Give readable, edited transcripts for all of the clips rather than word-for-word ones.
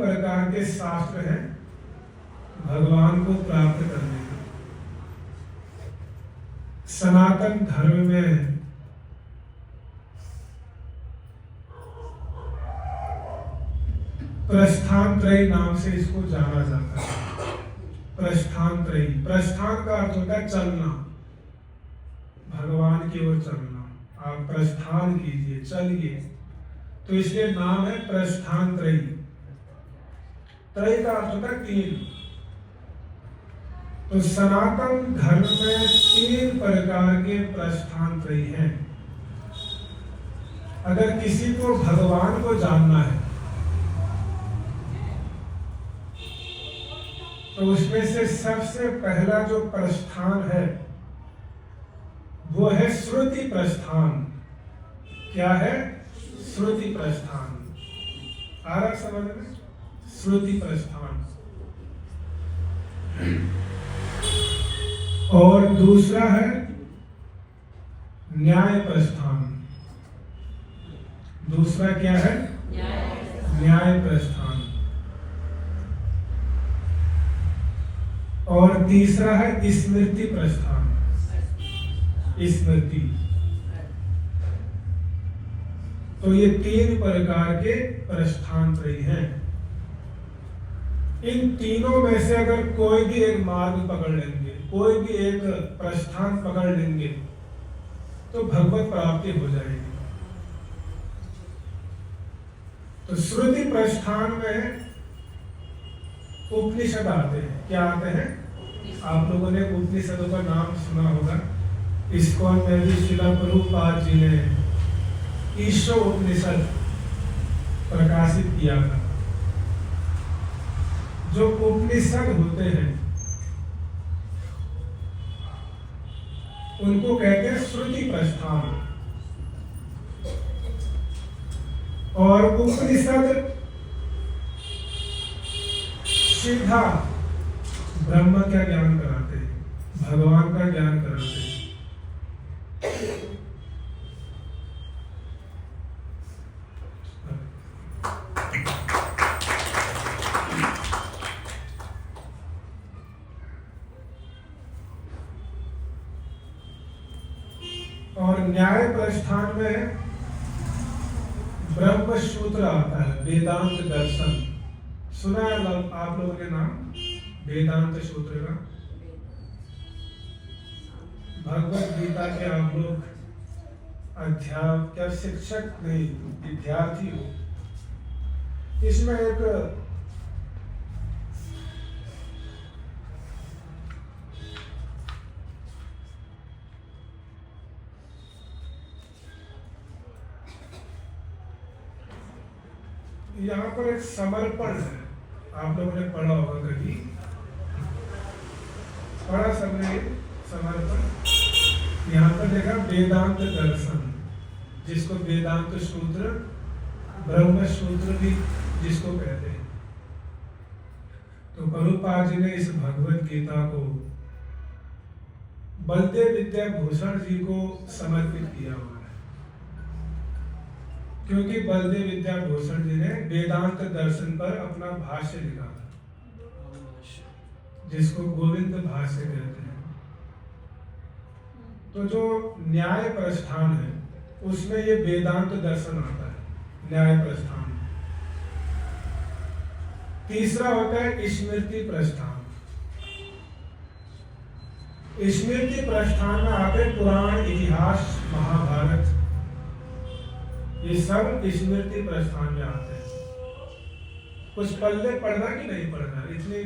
प्रकार के शास्त्र हैं भगवान को प्राप्त करने के। सनातन धर्म में प्रस्थानत्रयी नाम से इसको जाना जाता है। प्रस्थानत्रयी, प्रस्थान का अर्थ होता है चलना, भगवान की ओर चलना। आप प्रस्थान कीजिए, चलिए, तो इसलिए नाम है प्रस्थानत्रयी। त्रयी का अर्थ होता है तीन। तो सनातन धर्म में तीन प्रकार के प्रस्थानत्रयी हैं। अगर किसी को भगवान को जानना है तो उसमें से सबसे पहला जो प्रस्थान है वो है श्रुति प्रस्थान। क्या है? श्रुति प्रस्थान। आ रहा समझ में? श्रुति प्रस्थान। और दूसरा है न्याय प्रस्थान। दूसरा क्या है? न्याय प्रस्थान। और तीसरा है स्मृति प्रस्थान। स्मृति। तो ये तीन प्रकार के प्रस्थानत्रयी हैं। इन तीनों में से अगर कोई भी एक मार्ग पकड़ लेंगे, कोई भी एक प्रस्थान पकड़ लेंगे तो भगवत प्राप्ति हो जाएगी। तो श्रुति प्रस्थान में उपनिषद आते हैं। क्या आते हैं? आप लोगों ने उपनिषदों का नाम सुना होगा। इस्कॉन में भी श्रील प्रभुपाद जी ने ईशो उपनिषद प्रकाशित किया था। जो उपनिषद होते हैं उनको कहते हैं श्रुति प्रस्थान। और उपनिषद सीधा ब्रह्म का ज्ञान कराते हैं, भगवान का ज्ञान कराते हैं। और न्याय प्रस्थान में ब्रह्म सूत्र आता है, वेदांत दर्शन। सुना है आप लोगों ने नाम वेदांत सूत्र का? भगवत गीता के आप लोग अध्यापक, शिक्षक नहीं, विद्यार्थी हो। इसमें एक यहाँ पर एक समर्पण है। आप लोगों ने पढ़ा होगा कभी, पढ़ा सबने समर्पण। यहाँ पर देखा वेदांत दर्शन, जिसको वेदांत सूत्र, ब्रह्म सूत्र भी जिसको कहते हैं। तो प्रभुपाद जी ने इस भगवत गीता को बलदेव विद्याभूषण जी को समर्पित किया हुआ है। क्योंकि बलदेव विद्याभूषण जी ने वेदांत दर्शन पर अपना भाष्य लिखा था, जिसको गोविंद भाष्य कहते हैं। तो जो न्याय प्रस्थान है उसमें ये वेदांत दर्शन आता है, न्याय प्रस्थान। तीसरा होता है स्मृति प्रस्थान। स्मृति प्रस्थान में आते पुराण, इतिहास, महाभारत, ये सब स्मृति प्रस्थान में आते हैं। कुछ पल्ले पढ़ना कि नहीं पढ़ना, इतनी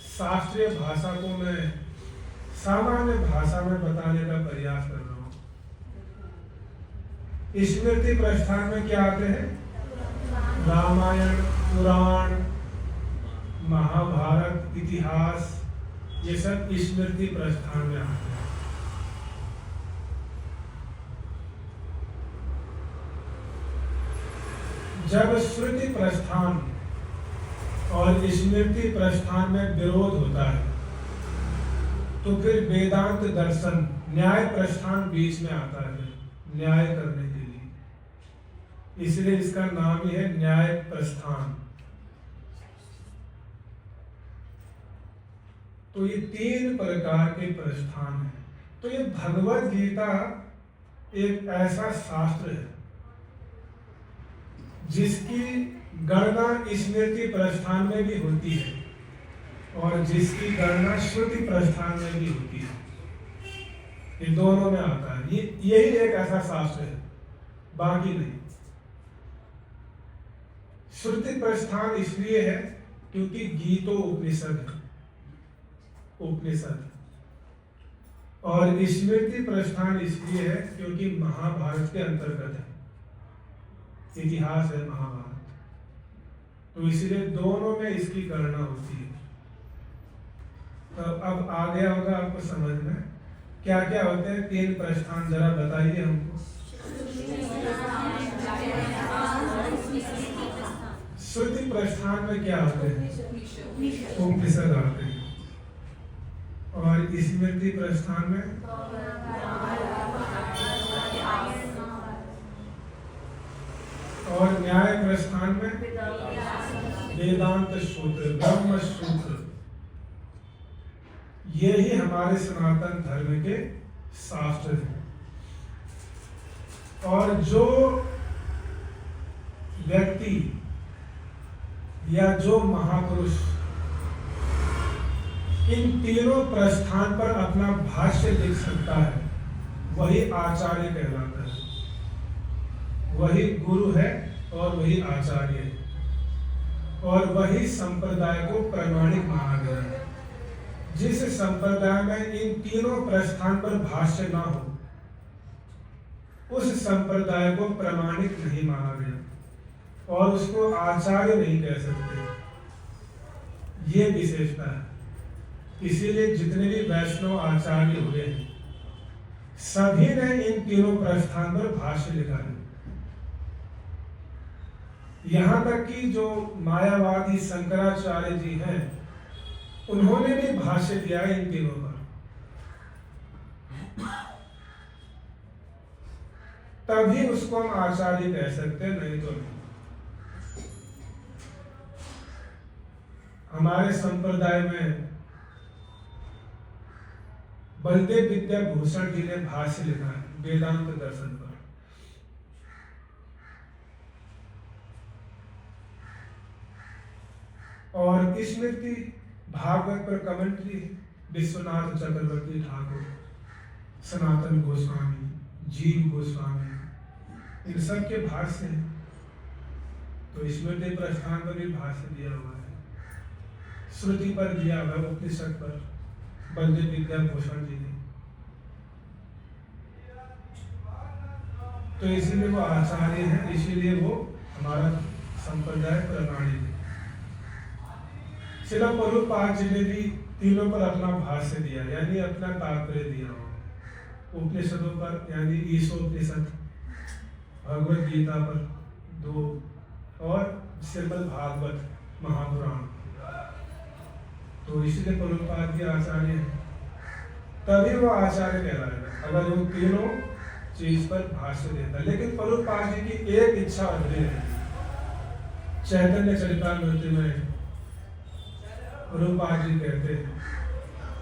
शास्त्रीय भाषा को मैं सामान्य भाषा में बताने का प्रयास कर रहा हूँ। स्मृति प्रस्थान में क्या आते हैं? रामायण, पुराण, महाभारत, इतिहास, ये सब स्मृति प्रस्थान में आते हैं। जब श्रुति प्रस्थान और स्मृति प्रस्थान में विरोध होता है तो फिर वेदांत दर्शन, न्याय प्रस्थान बीच में आता है न्याय करने के लिए। इसलिए इसका नाम ही है न्याय प्रस्थान। तो ये 3 प्रकार के प्रस्थान हैं। तो ये भगवत गीता एक ऐसा शास्त्र है जिसकी गणना स्मृति प्रस्थान में भी होती है और जिसकी गणना श्रुति प्रस्थान में भी होती है। ये दोनों में आता है। यही एक ऐसा शास्त्र है, बाकी नहीं। श्रुति प्रस्थान इसलिए है क्योंकि गीतो उपनिषद है, उपनिषद। और स्मृति प्रस्थान इसलिए है क्योंकि महाभारत के अंतर्गत है, इतिहास है महाभारत। तो इसलिए दोनों में इसकी गणना होती है। तो अब आ गया होगा आपको समझ में क्या क्या होते हैं 3 प्रस्थान, जरा बताइए हमको। श्रुति प्रस्थान में क्या होते हैं? उपनिषद आते हैं। और स्मृति प्रस्थान में और न्याय प्रस्थान में वेदांत सूत्र, ब्रह्म सूत्र। यही हमारे सनातन धर्म के शास्त्र हैं। और जो व्यक्ति या जो महापुरुष इन तीनों प्रस्थान पर अपना भाष्य लिख सकता है वही आचार्य कहलाता है, वही गुरु है और वही आचार्य है, और वही संप्रदाय को प्रमाणिक माना गया है। जिस संप्रदाय में इन तीनों प्रस्थान पर भाष्य ना हो उस संप्रदाय को प्रमाणिक नहीं माना गया और उसको आचार्य नहीं कह सकते। ये विशेषता है। इसीलिए जितने भी वैष्णव आचार्य हुए हैं सभी ने इन तीनों प्रस्थान पर भाष्य लिखा है। यहां तक कि जो मायावादी शंकराचार्य जी हैं उन्होंने भी भाष्य दिया है इन तीनों पर। तभी उसको हम आचार्य कह सकते हैं, नहीं तो नहीं। हमारे संप्रदाय में बलदेव विद्याभूषण जी ने भाष्य लिखा है वेदांत दर्शन पर। और स्मृति भागवत पर कमेंट्री विश्वनाथ चक्रवर्ती ठाकुर, सनातन गोस्वामी, जीव गोस्वामी, इन सब के भाष्य हैं। तो स्मृति प्रस्थान पर भी भाष्य दिया हुआ है, श्रुति पर दिया हुआ है, उपनिषद पर बलदेव विद्याभूषण जी ने। तो इसीलिए वो आचार्य हैं, इसीलिए वो हमारा संप्रदाय प्रणाली है। श्रील प्रभुपाद जी ने भी तीनों पर अपना भाष्य दिया, यानी अपना तात्पर्य दिया हो। उपनिषदों पर यानी ईशोपनिषद, भगवत गीता पर 2 और श्रीमद् भागवत महापुराण। तो इसलिए प्रभुपाद जी आचार्य हैं, तभी वो आचार्य कहलाएगा अगर वो तीनों चीज पर भाष्य देता। लेकिन प्रभुपाद जी की एक इच्छा अधूरी है। चैतन्य चरितामृत में प्रभुपाद जी कहते हैं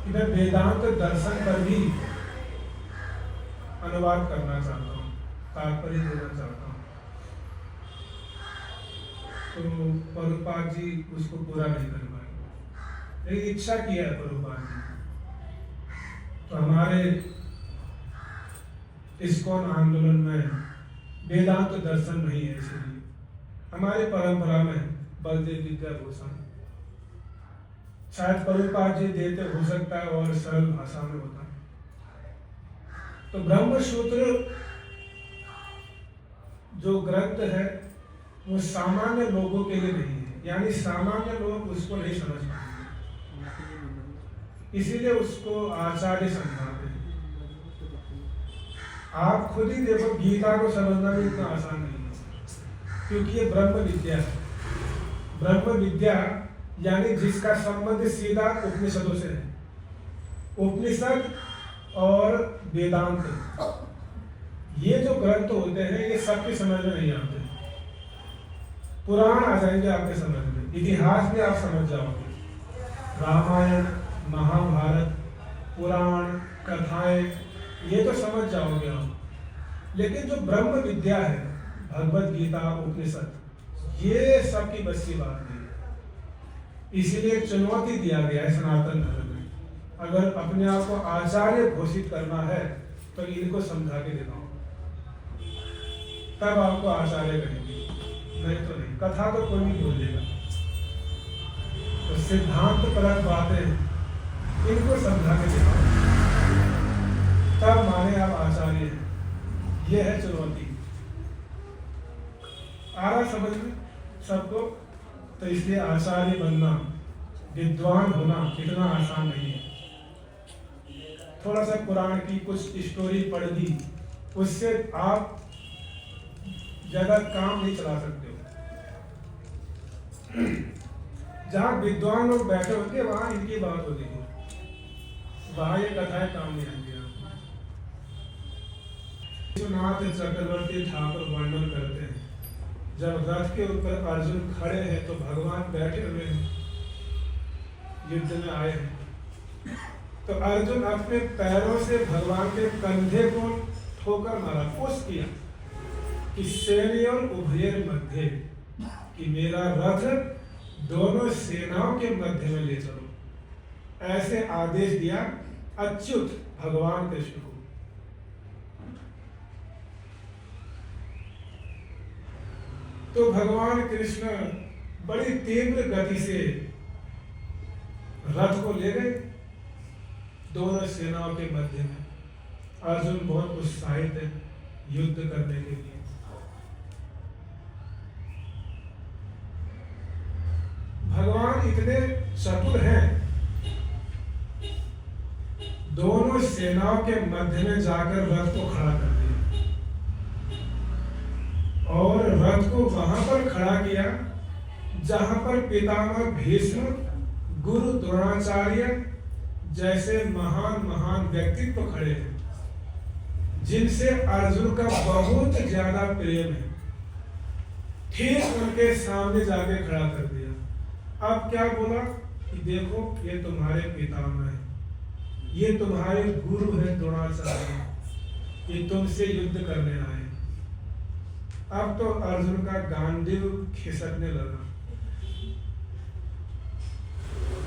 कि मैं वेदांत दर्शन पर भी अनुवाद करना चाहता हूँ, तात्पर्य देना चाहता हूँ। तो प्रभुपाद जी उसको पूरा नहीं कर पाए, एक इच्छा किया है प्रभुपाद जी। तो हमारे इस्कॉन आंदोलन में वेदांत दर्शन नहीं है, इसलिए हमारी परंपरा में बलदेव विद्याभूषण शायद प्रभुपाद जी देते, हो सकता है और सरल भाषा में होता है। तो ब्रह्म सूत्र जो ग्रंथ है वो सामान्य लोगों के लिए नहीं है, यानी सामान्य लोग उसको नहीं समझ पाएंगे, इसीलिए उसको आचार्य समझाते हैं। आप खुद ही देखो, गीता को समझना भी इतना आसान नहीं है, क्योंकि ये ब्रह्म विद्या है। ब्रह्म विद्या यानी जिसका संबंध सीधा उपनिषदों से है। उपनिषद और वेदांत, ये जो ग्रंथ होते हैं ये सबके समझ में नहीं आते। पुराण आ जाएंगे आपके समझ में, इतिहास भी आप समझ जाओगे, रामायण महाभारत, पुराण, कथाएं, ये तो समझ जाओगे आप, लेकिन जो ब्रह्म विद्या है, भगवत गीता, उपनिषद, ये सबकी बस की बात नहीं है। इसीलिए चुनौती दिया गया है सनातन धर्म में, अगर अपने आप को आचार्य घोषित करना है तो इनको समझा के दिखाओ, तब आपको आचार्य कहेंगे, नहीं तो नहीं। कथा तो कोई भी बोल देगा, तो सिद्धांत परक बातें इनको समझा के दिखाओ, तब माने आप आचार्य हैं। ये है चुनौती। आ रहा समझ में सबको? तो इसलिए आचार्य बनना, विद्वान होना इतना आसान नहीं है। थोड़ा सा कुरान की कुछ स्टोरी पढ़ दी, उससे आप ज्यादा काम नहीं चला सकते हो। जहाँ विद्वान लोग बैठे होंगे वहां इनकी बात होती है, वहां ये कथाएं काम नहीं आती। विश्वनाथ चक्रवर्ती ठाकुर वर्णन करते हैं, जब रथ के ऊपर अर्जुन खड़े हैं तो भगवान बैठे हुए हैं, युद्ध में आए हैं, तो अर्जुन अपने पैरों से भगवान के कंधे को ठोकर मारा, पुश किया कि सेनयोर उभयर मध्य, कि मेरा रथ दोनों सेनाओं के मध्य में ले चलो। ऐसे आदेश दिया अच्युत भगवान कृष्ण को। तो भगवान कृष्ण बड़ी तीव्र गति से रथ को ले गए दोनों सेनाओं के मध्य में। अर्जुन बहुत उत्साहित है युद्ध करने के लिए। भगवान इतने चतुर हैं, दोनों सेनाओं के मध्य में जाकर रथ को खड़ा कर दिया और रथ को वहां पर खड़ा किया जहां पर पितामह भीष्म, गुरु द्रोणाचार्य जैसे महान महान व्यक्तित्व खड़े हैं, जिनसे अर्जुन का बहुत ज्यादा प्रेम है। ठीक उनके सामने जाके खड़ा कर दिया। अब क्या बोला कि देखो ये तुम्हारे पितामह हैं, ये तुम्हारे गुरु हैं द्रोणाचार्य, ये तुमसे युद्ध करने आए। अब तो अर्जुन का गांडीव खिसकने लगा।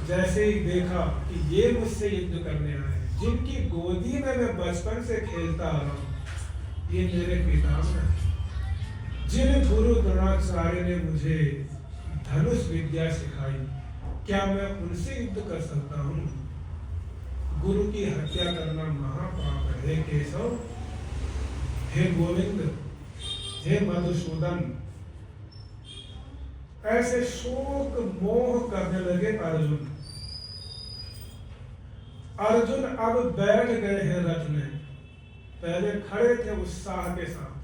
जैसे ही देखा कि ये मुझसे युद्ध करने आए, जिनकी गोदी में मैं बचपन से खेलता आ रहा हूं, ये मेरे पितामह हैं, जिन गुरु द्रोणाचार्य ने मुझे धनुष विद्या सिखाई, क्या मैं उनसे युद्ध कर सकता हूँ? गुरु की हत्या करना महापाप है। हे केशव, हे गोविंद, हे मधुसूदन। ऐसे शोक मोह करने लगे अर्जुन। अर्जुन अब बैठ गए हैं रथ में, पहले खड़े थे उत्साह के साथ,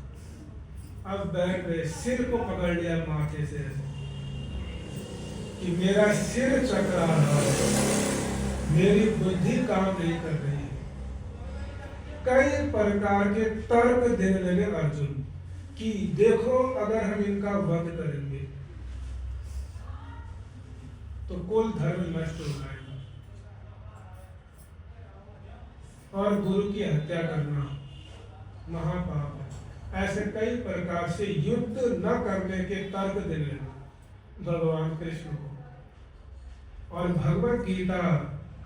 अब बैठ गए, सिर को पकड़ लिया माथे से कि मेरा सिर चकरा रहा है, मेरी बुद्धि काम नहीं कर रही है। कई प्रकार के तर्क देने लगे अर्जुन कि देखो अगर हम इनका वध करेंगे तो कुल धर्म नष्ट हो जाएगा और गुरु की हत्या करना महापाप है। ऐसे कई प्रकार से युद्ध न करने के तर्क देने लगे भगवान कृष्ण को। और भगवत गीता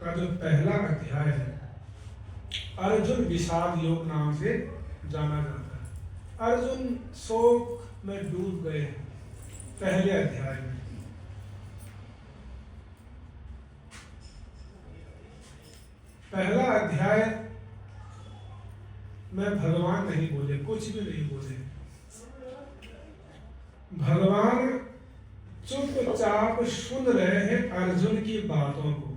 का जो पहला अध्याय है, अर्जुन विषाद योग नाम से जाना जाता है। अर्जुन शोक में डूब गए पहले अध्याय में। पहला अध्याय में भगवान नहीं बोले, कुछ भी नहीं बोले। भगवान चुपचाप सुन रहे हैं अर्जुन की बातों को,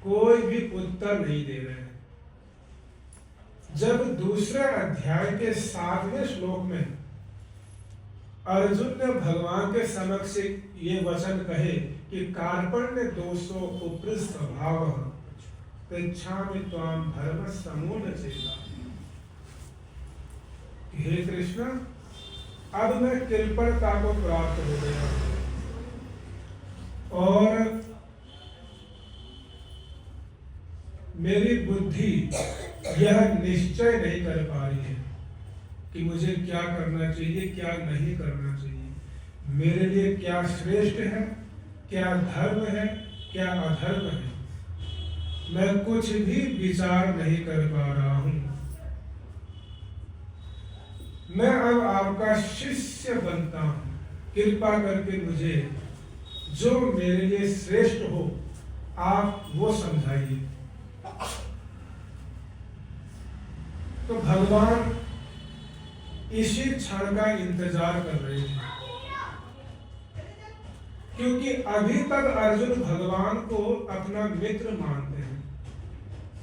कोई भी उत्तर नहीं दे रहे हैं। जब दूसरे अध्याय के 7वें श्लोक में अर्जुन ने भगवान के समक्ष ये वचन कहे कि कार्पण्य दोषो उपृष्ट भाव पृच्छामि त्वां धर्म समूल चेता। हे कृष्ण, अब मैं कृपणता को प्राप्त हो गया और मेरी बुद्धि यह निश्चय नहीं कर पा रही है कि मुझे क्या करना चाहिए, क्या नहीं करना चाहिए, मेरे लिए क्या श्रेष्ठ है, क्या धर्म है, क्या अधर्म है। मैं कुछ भी विचार नहीं कर पा रहा हूं। मैं अब आपका शिष्य बनता हूं। कृपा करके मुझे जो मेरे लिए श्रेष्ठ हो आप वो समझाइए। तो भगवान इसी क्षण का इंतजार कर रहे हैं, क्योंकि अभी तक अर्जुन भगवान को अपना मित्र मानते हैं,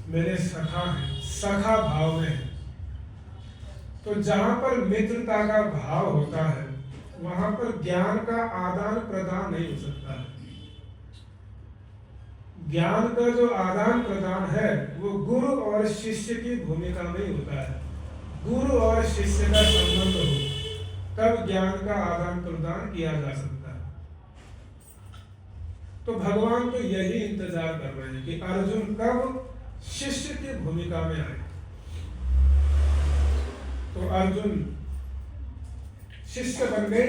मेरे सखा हैं, सखा भाव में है। तो जहां पर मित्रता का भाव होता है वहां पर ज्ञान का आदान प्रदान नहीं हो सकता है। ज्ञान का जो आदान प्रदान है वो गुरु और शिष्य की भूमिका में होता है। गुरु और शिष्य का संबंध हो तब ज्ञान का आदान प्रदान किया जा सकता है। तो भगवान तो यही इंतजार कर रहे हैं कि अर्जुन कब शिष्य की भूमिका में आए। तो अर्जुन शिष्य बन गए।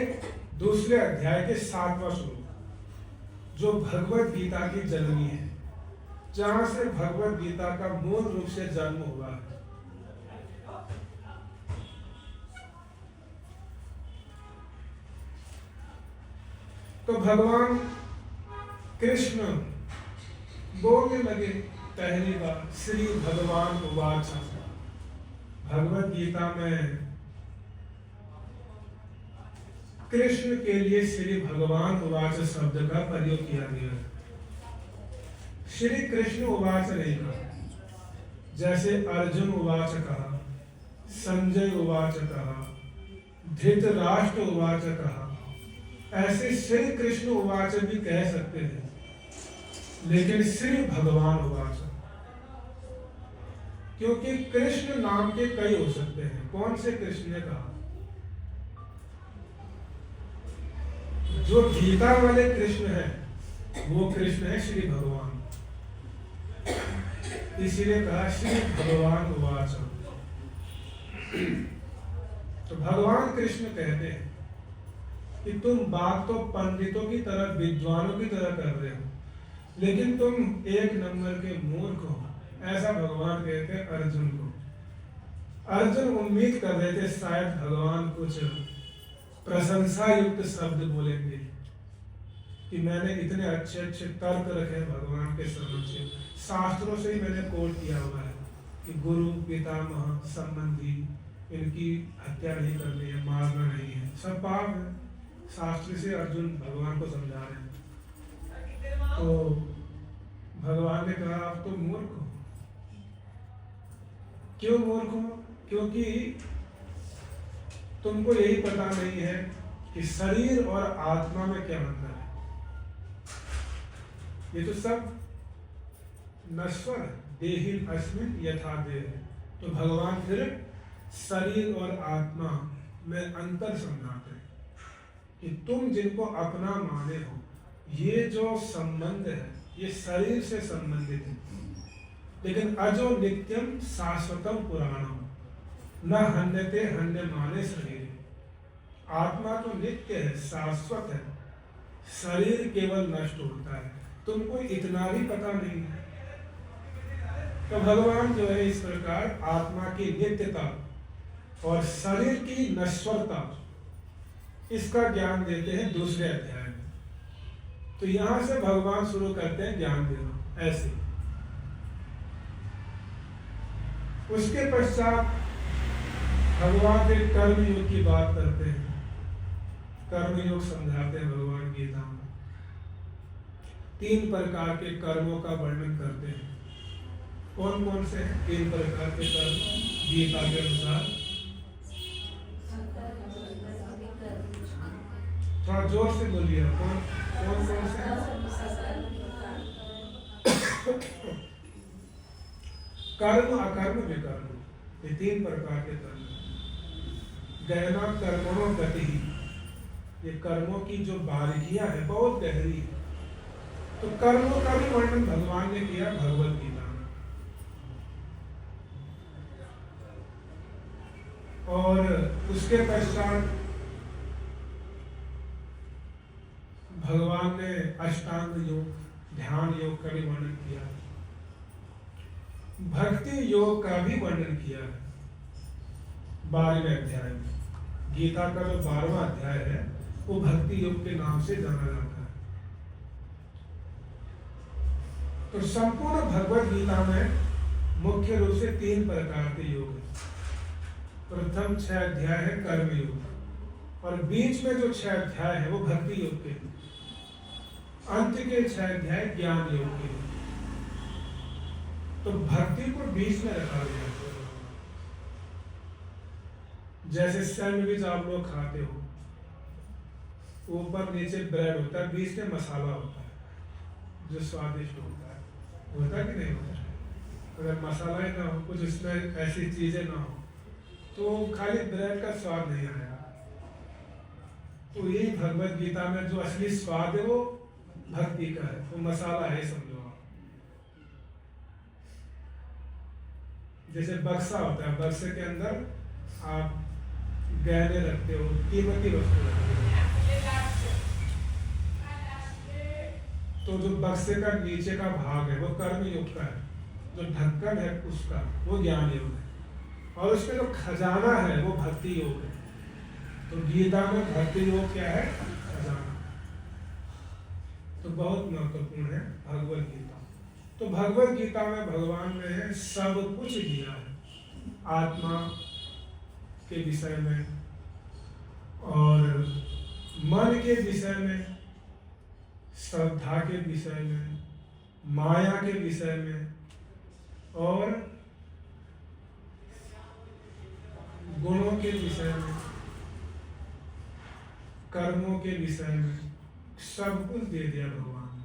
दूसरे अध्याय के 7वां श्लोक जो भगवत गीता की जननी है, जहां से भगवत गीता का मूल रूप से जन्म हुआ है। तो भगवान कृष्ण बोलने लगे पहली बार, श्री भगवान उवाच। भगवत गीता में कृष्ण के लिए श्री भगवान उवाच शब्द का प्रयोग किया गया है। श्री कृष्ण उवाच नहीं कहा, जैसे अर्जुन उवाच कहा, संजय उवाच कहा, धृतराष्ट्र उवाच कहा, ऐसे श्री कृष्ण उवाच भी कह सकते हैं, लेकिन श्री भगवान उवाच, क्योंकि कृष्ण नाम के कई हो सकते हैं। कौन से कृष्ण ने कहा? जो गीता वाले कृष्ण है वो कृष्ण है श्री भगवान, इसीलिए कहा श्री भगवान उवाच। तो भगवान कृष्ण कहते हैं कि तुम बात तो पंडितों की तरह, विद्वानों की तरह कर रहे हो, लेकिन तुम एक नंबर के मूर्ख हो। ऐसा भगवान कहते हैं अर्जुन को। अर्जुन उम्मीद कर रहे थे शायद भगवान कुछ प्रशंसा युक्त शब्द बोलेंगे कि मैंने इतने अच्छे अच्छे तर्क रखे भगवान के समक्ष, शास्त्रों से ही मैंने कोट किया हुआ है कि गुरु पितामह संबंधी इनकी हत्या नहीं करनी है, मारना नहीं है, सब पाप है। शास्त्र से अर्जुन भगवान को समझा रहे हैं। तो भगवान ने कहा आप तो मूर्ख हो। क्यों मूर्ख हो? क्योंकि तुमको यही पता नहीं है कि शरीर और आत्मा में क्या अंतर है। ये तो सब नश्वर है, देहि अस्मिन् यथा देह। तो भगवान फिर शरीर और आत्मा में अंतर समझाते हैं कि तुम जिनको अपना माने हो, ये जो संबंध है ये शरीर से संबंधित है, लेकिन अजो नित्यम शाश्वतम पुराणम न हन्यते हन्यमाने शरीर। आत्मा तो नित्य है, शाश्वत है, शरीर केवल नष्ट होता है। तुमको इतना भी पता नहीं है। तो भगवान जो है इस प्रकार आत्मा की नित्यता और शरीर की नश्वरता इसका ज्ञान देते हैं दूसरे अध्याय में। तो यहां से भगवान शुरू करते हैं ज्ञान देना ऐसे। उसके पश्चात भगवान फिर कर्म योग की बात करते हैं। कर्म योग समझाते हैं भगवान गीता में। 3 प्रकार के कर्मों का वर्णन करते हैं। कौन कौन से हैं 3 प्रकार के कर्म गीता के अनुसार? थोड़ा जोर से बोलिए। कौन कौन कौन से हैं? कर्म, अकर्म, विकर्म, ये 3 प्रकार के कर्म। गहना कर्मणो गति, ये कर्मों की जो बारीकियां है बहुत गहरी है। तो कर्मों का भी वर्णन भगवान ने किया भगवत गीता में। और उसके पश्चात भगवान ने अष्टांग योग, ध्यान योग का भी वर्णन किया, भक्ति योग का भी वर्णन किया है 12वें अध्याय में। गीता का जो 12वां अध्याय है वो भक्ति योग के नाम से जाना जाता है। तो संपूर्ण भगवत गीता में मुख्य रूप से 3 प्रकार के योग हैं। प्रथम 6 अध्याय है कर्म योग, और बीच में जो 6 अध्याय है वो भक्ति योग के, अंत के 6 अध्याय ज्ञान योग के। तो भक्ति को बीच में रखा गया है। जैसे सैंडविच आप लोग खाते हो, ऊपर नीचे ब्रेड होता है, बीच में मसाला होता है जो स्वादिष्ट होता है कि नहीं होता है? अगर मसाला ही ना हो, कुछ इसमें ऐसी चीजें ना हो, तो खाली ब्रेड का स्वाद नहीं आएगा। तो यही भगवत गीता में जो असली स्वाद है वो भक्ति का है, वो मसाला है समझो आप। जैसे बक्सा होता है, बक्से के अंदर आप गहने रखते हो, कीमती वस्तु रखते हो, तो जो बक्से का नीचे का भाग है वो कर्म योग का है, जो ढक्कन है उसका वो ज्ञान योग है, और उसमें जो खजाना है वो भक्ति योग है। तो गीता में भक्ति योग क्या है? खजाना। तो बहुत महत्वपूर्ण है भगवत गीता। तो भगवत गीता में भगवान ने सब कुछ दिया है, आत्मा के विषय में और मन के विषय में, श्रद्धा के विषय में, माया के विषय में और गुणों के विषय में, कर्मों के विषय में, सब कुछ दे दिया भगवान ने।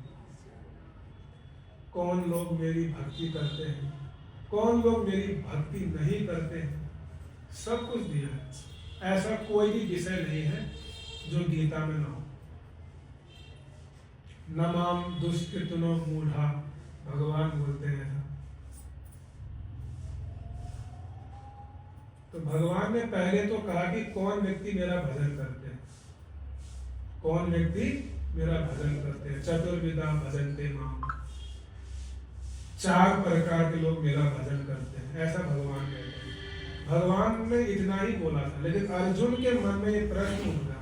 कौन लोग मेरी भक्ति करते हैं, कौन लोग मेरी भक्ति नहीं करते हैं, सब कुछ दिया है। ऐसा कोई भी विषय नहीं है जो गीता में ना हो। नमाम दुष्कृतनो मूढ़ा, भगवान बोलते हैं ऐसा। तो भगवान ने पहले तो कहा कि कौन व्यक्ति मेरा भजन करते हैं, कौन व्यक्ति मेरा भजन करते हैं। चतुर्विधा भजन्ते माम, 4 प्रकार के लोग मेरा भजन करते हैं, ऐसा भगवान कहते हैं। भगवान ने इतना ही बोला था, लेकिन अर्जुन के मन में ये प्रश्न उठा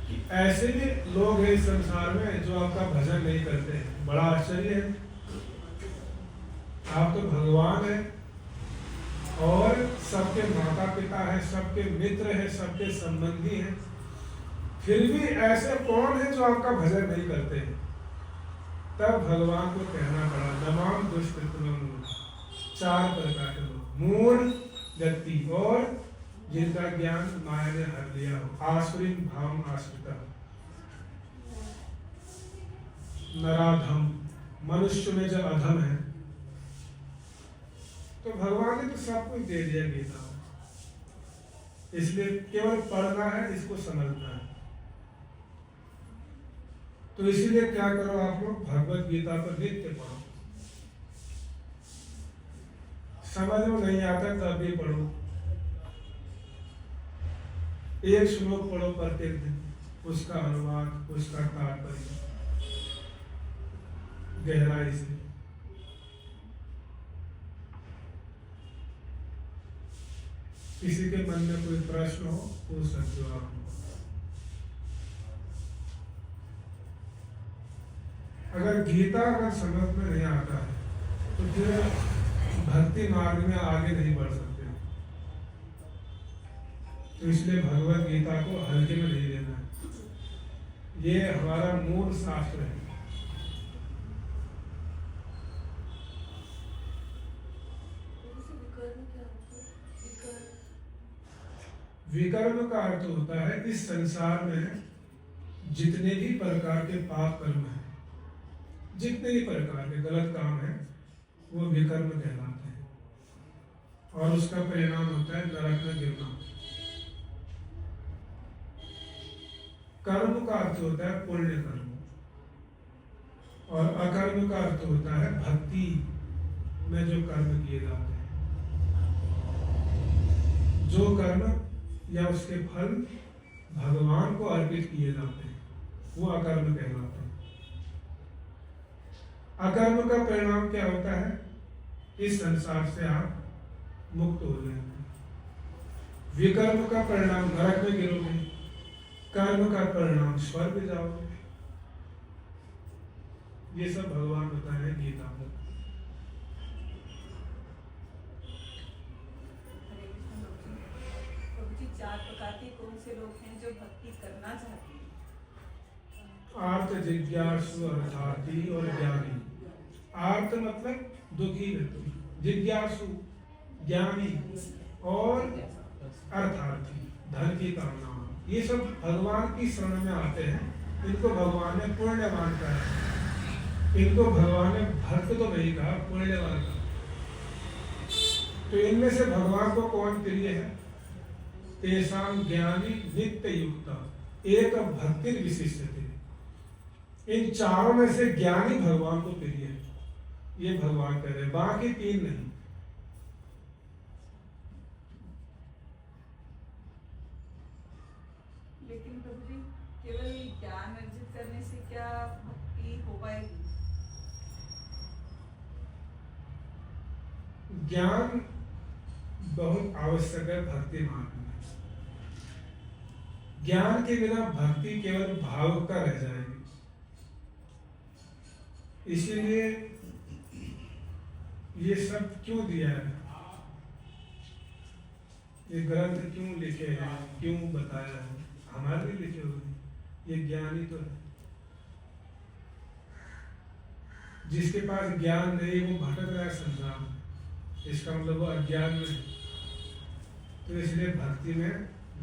कि ऐसे भी लोग हैं इस संसार में जो आपका भजन नहीं करते हैं। बड़ा आश्चर्य है, आप तो भगवान हैं और सबके माता पिता है, सबके मित्र है, सबके संबंधी हैं, फिर भी ऐसे कौन है जो आपका भजन नहीं करते हैं? तब भगवान को कहना पड़ा नमाम दुष्कृतनो मूढ़, 4 प्रकार के लोग, मूढ़ व्यक्ति और जिनका ज्ञान माया ने हर लिया हो, आसुरीन भाव आश्रिता, नराधम, मनुष्य में जब अधम है। तो भगवान ने तो सब कुछ दे दिया गीता में, इसलिए केवल पढ़ना है, इसको समझना है। तो इसीलिए क्या करो आप लोग, भगवत गीता पर नित्य पढ़ो। समझ में नहीं आता तब भी पढ़ो, एक श्लोक पढ़ो प्रत्येक दिन, उसका अनुवाद, उसका तात्पर्य गहराई से। किसी के मन में कोई प्रश्न हो पूछ सकते हो आप। अगर गीता अगर समझ में नहीं आता है तो फिर भक्ति मार्ग में आगे नहीं बढ़ सकते। तो इसलिए भगवत गीता को हल्के में नहीं लेना है, ये हमारा मूल शास्त्र है। विकर्म का अर्थ होता है इस संसार में जितने भी प्रकार के पाप कर्म हैं, जितने भी प्रकार के गलत काम हैं, वो विकर्म कहलाते हैं, और उसका परिणाम होता है नरक में गिरना। कर्म का अर्थ होता है पुण्य कर्म, और अकर्म का अर्थ होता है भक्ति में जो कर्म किए जाते हैं। जो कर्म या उसके फल भगवान को अर्पित किए जाते हैं वो अकर्म कहलाते हैं। अकर्म का परिणाम क्या होता है? इस संसार से आप मुक्त हो जाएंगे। विकर्म का परिणाम नरक में गिरोगे, कर्म का परिणाम स्वर्ग जाओगे। ये सब भगवान बताए हैं गीता में। चार प्रकार के कौन से लोग हैं जो भक्ति करना चाहते हैं? आर्त, जिज्ञासु, अर्थार्थी और ज्ञानी। आर्त मतलब दुखी व्यक्ति, जिज्ञासु ज्ञानी और अर्थार्थी धन की कामना। ये सब भगवान की शरण में आते हैं। इनको भगवान ने पुण्यवान कहा है। इनको भगवान ने भक्त तो नहीं कहा, पुण्यवान कहा। तो इनमें से भगवान को कौन प्रिय है? तेषां ज्ञानी नित्य युक्त एक भक्ति विशिष्ट थे। इन चारों में से ज्ञानी भगवान को प्रिय है, ये भगवान कह रहे हैं, बाकी तीन नहीं। लेकिन प्रभु जी, केवल ज्ञान अर्जित करने से क्या भक्ति हो पाएगी? ज्ञान बहुत आवश्यक है भक्ति मार्ग में। ज्ञान के बिना भक्ति केवल भाव का रह जाएगी। इसीलिए ये सब क्यों दिया है, ये ग्रंथ क्यों लिखे हैं, क्यों बताया है? हमारे लिए लिखे हुए, ये ज्ञान ही तो है। जिसके पास ज्ञान नहीं वो भटक रहा है संसार में, इसका मतलब वो अज्ञान में है। तो इसलिए भक्ति में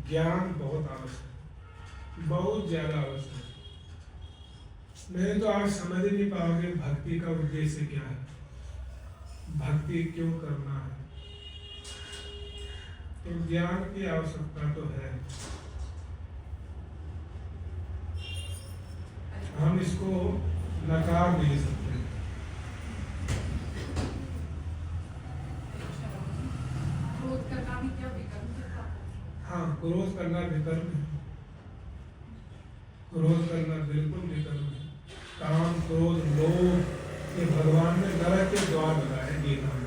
ज्ञान बहुत आवश्यक है, बहुत ज्यादा आवश्यक है। नहीं तो आप समझ ही नहीं पाओगे भक्ति का उद्देश्य क्या है, भक्ति क्यों करना है। तो ज्ञान की आवश्यकता तो है। हम इसको नकार नहीं सकते। क्रोध करना भी क्या विकर्म है? हाँ, क्रोध करना विकर्म है। क्रोध करना बिल्कुल विकर्म है। काम, क्रोध, लोभ, ये भगवान ने नरक के द्वार लगाए गीता में।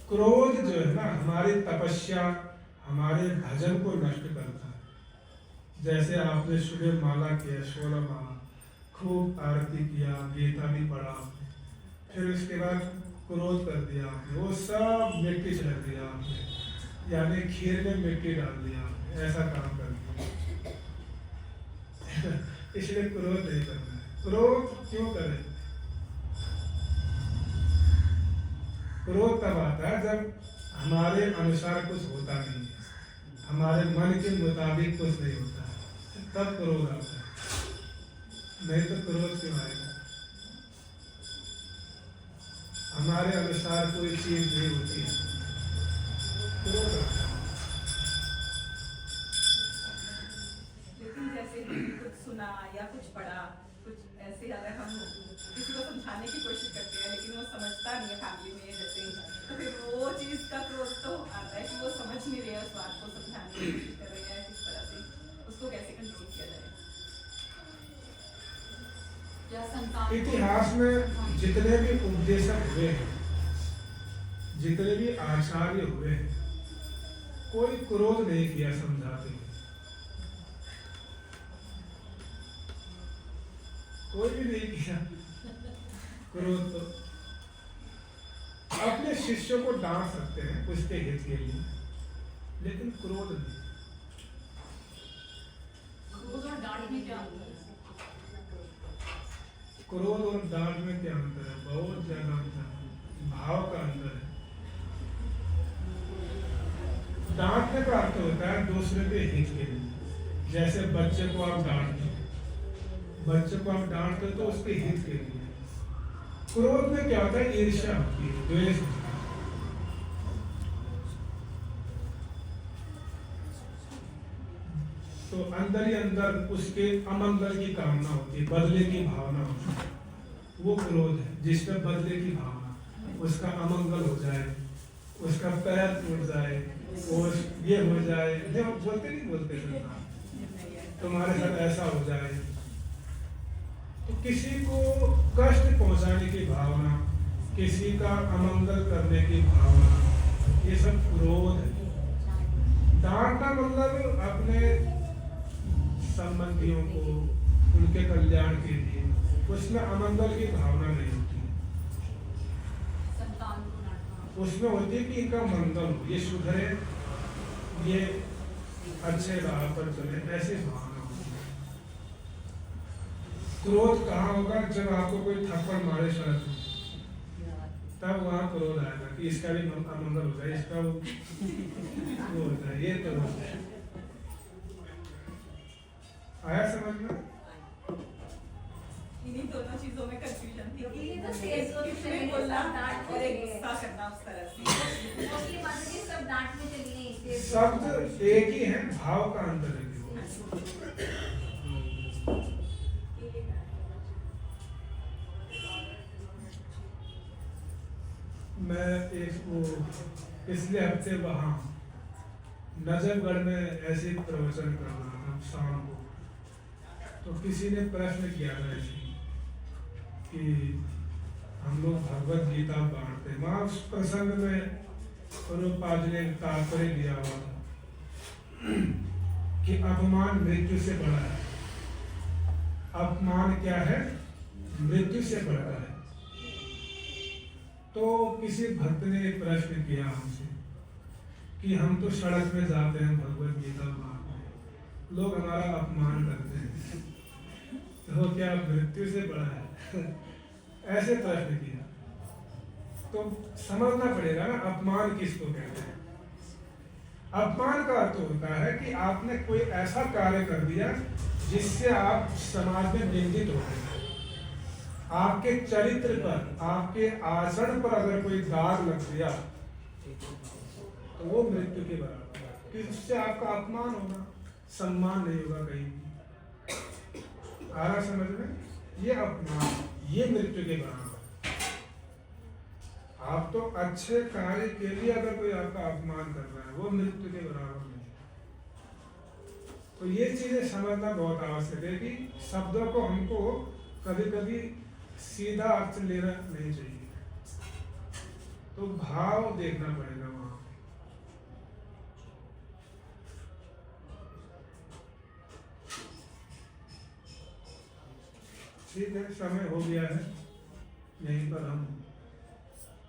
क्रोध जो है ना, हमारी तपस्या, हमारे भजन को नष्ट करता है। जैसे आपने सुबह माला किया, 16 माला, खूब आरती किया, गीता भी पढ़ा, फिर उसके बाद क्रोध कर दिया आपने, वो सब मिट्टी से रख दिया आपने, यानी खीर में मिट्टी डाल दिया आपने, ऐसा काम कर दिया। इसलिए क्रोध नहीं करना है। क्रोध क्यों करें? क्रोध तब आता है जब हमारे अनुसार कुछ होता नहीं है, हमारे मन के मुताबिक कुछ नहीं होता है, तब क्रोध आता है। नहीं तो क्रोध क्यों आएगा? हमारे अनुसार कोई चीज नहीं होती है, क्रोध आता है। लेकिन जैसे कुछ सुना या कुछ पढ़ा, कुछ ऐसे अगर हम किसी को समझाने की कोशिश करते हैं लेकिन वो समझता नहीं है फैमिली में जैसे, तो फिर वो चीज का क्रोध तो आता है कि वो समझ नहीं रहे उस बात को, समझाने की कोशिश कर रहे हैं, किस तरह से उसको कैसे कंट्रोल किया जाए? इतिहास में जितने भी उपदेशक हुए हैं, जितने भी आचार्य हुए हैं, कोई क्रोध नहीं किया समझाते हुए, कोई भी नहीं किया क्रोध। तो अपने शिष्यों को डांट सकते हैं उसके हित के लिए, लेकिन क्रोध नहीं। क्रोध और डांट में क्या अंतर है? क्रोध और डांट में क्या अंतर है? बहुत ज्यादा अंतर है, भाव का अंतर है। डांटने का अर्थ होता है दूसरे के हित के लिए। जैसे बच्चे को आप डांटते, बच्चे को आप डांटते तो उसके हित के लिए। क्रोध में क्या होता है? ईर्ष्या होती है, द्वेष होता है। तो अंदर ही अंदर उसके अमंगल की कामना होती है, बदले की भावना होती है, वो क्रोध है जिसमें बदले की भावना। उसका अमंगल हो जाए, उसका पैर टूट जाए, और ये हो जाए, जो बोलते नहीं बोलते संसार, तुम्हारे साथ ऐसा हो जाए, तो किसी को कष्ट पहुंचाने की भावना, किसी का अमंगल करने की भावना, ये सब क्रोध है। डांटना मतलब अपने संबंधियों को उनके कल्याण के लिए, उसमें अमंगल की भावना नहीं होती, उसमें होती है कि इनका मंगल हो, ये सुधरे, ये अच्छे राह पर चले, ऐसी भावना होती है। क्रोध कहाँ होगा? जब आपको कोई थप्पड़ मारे सड़क में, तब वहाँ क्रोध आएगा कि इसका भी अमंगल हो जाए, इसका वो हो जाए, ये तो हो जाए। आया समझ में? इन्हीं दोनों चीजों में कंफ्यूजन थी कि ये तो तेज और किस में बोलना और एक गुस्सा करना उस तरह से। मोस्टली माता जी सब डांट में चली गई। शब्द एक ही है, भाव का अंतर है। मैं एक वो पिछले हफ्ते वहाँ नजफगढ़ में ऐसे ही प्रवचन कर रहा था शाम को, तो किसी ने प्रश्न किया था ऐसे कि हम लोग भगवत गीता बांटते हैं, वहाँ उस प्रसंग में प्रभुपाद ने तात्पर्य दिया हुआ था कि अपमान मृत्यु से बड़ा है। अपमान क्या है? मृत्यु से बड़ा है। तो किसी भक्त ने एक प्रश्न किया हमसे कि हम तो सड़क में जाते हैं भगवत गीता बांटने, लोग हमारा अपमान करते हैं, तो क्या मृत्यु से बड़ा है? ऐसे प्रश्न किया। तो समझना पड़ेगा ना, अपमान किसको कहते हैं। अपमान का अर्थ होता है कि आपने कोई ऐसा कार्य कर दिया जिससे आप समाज में निंदित हो गए, आपके चरित्र पर, आपके आचरण पर अगर कोई दाग लग गया तो वो मृत्यु के बराबर है, कि उससे आपका अपमान होगा, सम्मान नहीं होगा कहीं भी। आ रहा समझ में? ये अपमान, ये मृत्यु के बराबर। आप तो अच्छे कार्य के लिए अगर कोई आपका अपमान कर रहा है, वो मृत्यु के बराबर नहीं है। तो ये चीजें समझना बहुत आवश्यक है कि शब्दों को हमको कभी कभी सीधा अर्थ लेना नहीं चाहिए, तो भाव देखना पड़ेगा वहां। ठीक है, समय हो गया है, यहीं पर हम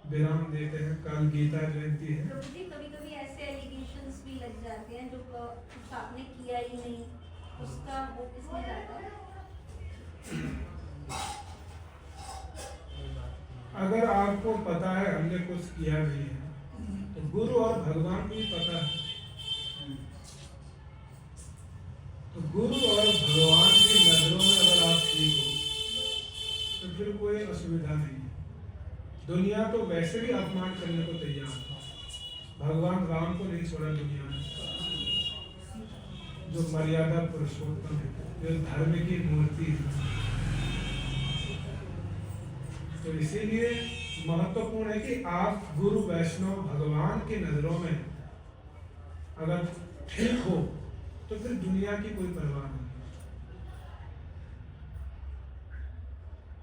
विराम देते हैं। कल गीता जयंती है। प्रभु जी कभी कभी ऐसे एलिगेशंस भी लग जाते हैं जो कुछ आपने किया ही नहीं, उसका वो किसमें जाता है? अगर आपको पता है हमने कुछ किया नहीं है, तो गुरु और भगवान को भी पता है, तो गुरु और भगवान की नजरों में अगर आप ठीक हो तो फिर कोई असुविधा नहीं है। दुनिया तो वैसे भी अपमान करने को तैयार है, भगवान राम को नहीं छोड़ा दुनिया में, जो मर्यादा पुरुषोत्तम है, जो धर्म की मूर्ति है। तो इसीलिए महत्वपूर्ण है कि आप गुरु वैष्णव भगवान की नजरों में अगर ठीक हो तो फिर दुनिया की कोई परवाह नहीं।